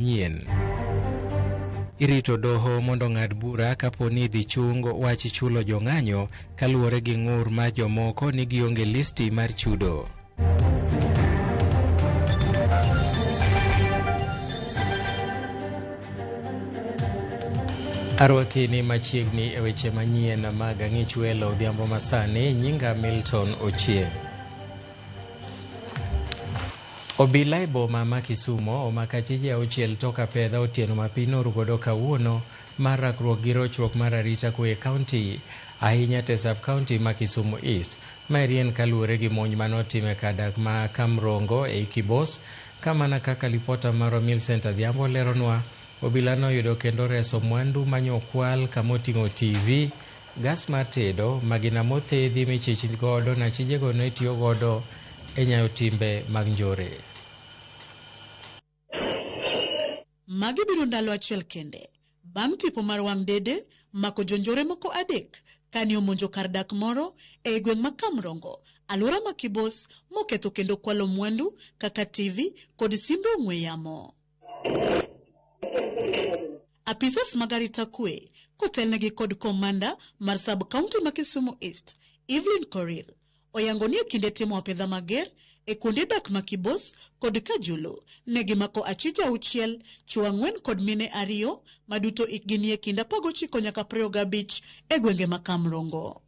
nyien. Irito doho mondo ng'ad bura kapo ni dhi chung wach chulo jong'anyo kaluwore gi ng'ur ma jomoko ni gionge listi mar chudo. Arwaki ni machiegni e weche manyien mag ang'ich welo odhiambo masani. Nyinga Milton Ochieng'. Obila e boma ma Kisumo omako achije 6 toka pedha otieno ma piny norugodo kawuono mar rakruok gi rochruok mar arita kwe e kaunti ahinya te sub kaunti ma Kisumu East. Marien kaluwore gi monj manotime kadak ma Kamrongo e Kibos, kamana kaka lipota mar Millicent Adhiambo leronwa. Obila noyudo kendo reso mwandu manyokwal kamoting'o TV, gas mar tedo, magina mothedhi michich godo na achijego notiyo godo e nyayo timbe mag njore. Magi biro ndalo achiel kende bang' tipo mar wang' dede mako jonjore moko adek kani omonjo kar dak moro e gweng' ma Kamrongo, alwora ma Kibos, moketho kendo kwalo mwandu kaka TV kod simbe ong'we yamo. Apisas mag arita kwe kotelnegi kod komanda mar sub kaunti ma Kisumu East, Evelyn Korir, oyango ni e kinde timo apedha mager e kuonde dak ma Kibos kod Kajulu negi mako achije 6, chwo 4 kod mine 2 maduto ikgi ni e kind 19 nyaka 25 e gwenge ma Kamrongo.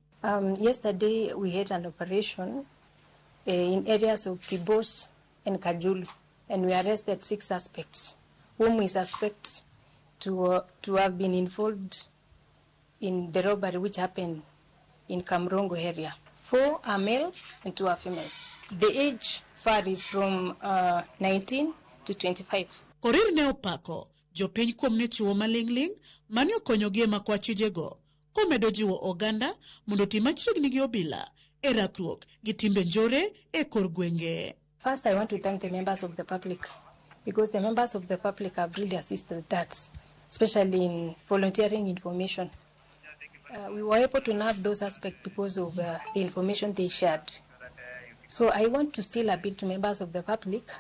Yesterday we had an operation in areas of Kibos and Kajulu, and we arrested 6 suspects whom we suspect to have been involved in the robbery which happened in Kamrongo area. 4 are male and 2 are female. The age varies from 19 to 25. Korir ne opako jopiny kuom ne chiwo maling'ling' mane okonyogi e mako achijego, komedo jiwo oganda mondo tim machiegni gi obila e rakruok gi timbe njore e kor gwenge. First, I want to thank the members of the public, because the members of the public have really assisted that, especially in volunteering information. We were able to nab those aspects because of the information they shared. So I want to still appeal to members of the public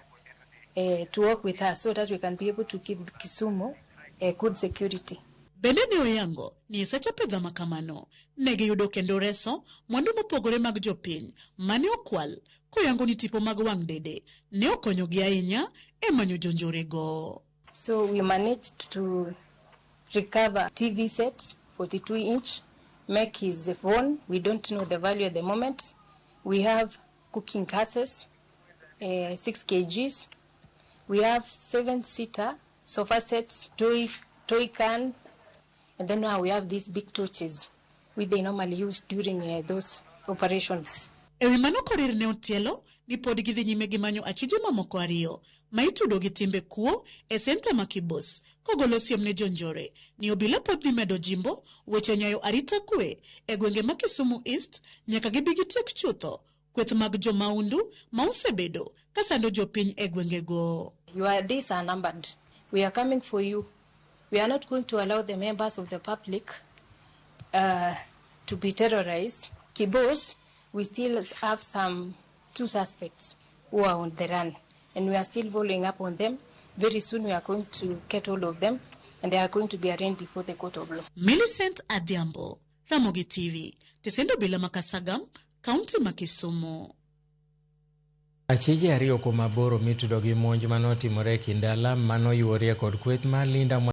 to work with us so that we can be able to keep Kisumu a good security. Bende ne oyango ni seche pedha makamano negi yudo kendo reso mwandu mopogore mag jopiny mane okwal, koyango ni tipo mag wang' dede ne okonyogi ahinya e manyo jonjorego. So we managed to recover TV sets, 42-inch, make his phone. We don't know the value at the moment. We have cooking gases, 6 kgs. We have 7-seater sofa sets, toy can, and then now we have these big torches which they normally use during those operations. Ewi mano Korir ne otielo ni pod gidhi nyime gi manyo achije mamoko 2 ma itudo gi timbe kuo e senta ma Kibos, kogolo siem ne jonjore ni obila pod dhi medo jimbo weche nyayo arita kwe e gwenge ma Kisumu East nyaka gibi gitiek chutho kweth mag jomaundu ma osebedo kasando jopiny e gwengego. Your days are numbered. We are coming for you. We are not going to allow the members of the public to be terrorized. Kibos, we still have 2 suspects who are on the run, and we are still following up on them. Very soon we are going to get all of them, and they are going to be arraigned before the court of law. Millicent Adhiambo, Ramogi TV, Tesendo Bila Makasagam, County ma Kisumu. Achije 2 kuom 8 mitudo gi monj manotimore e kind alam manoyuorie kod kweth mar Linda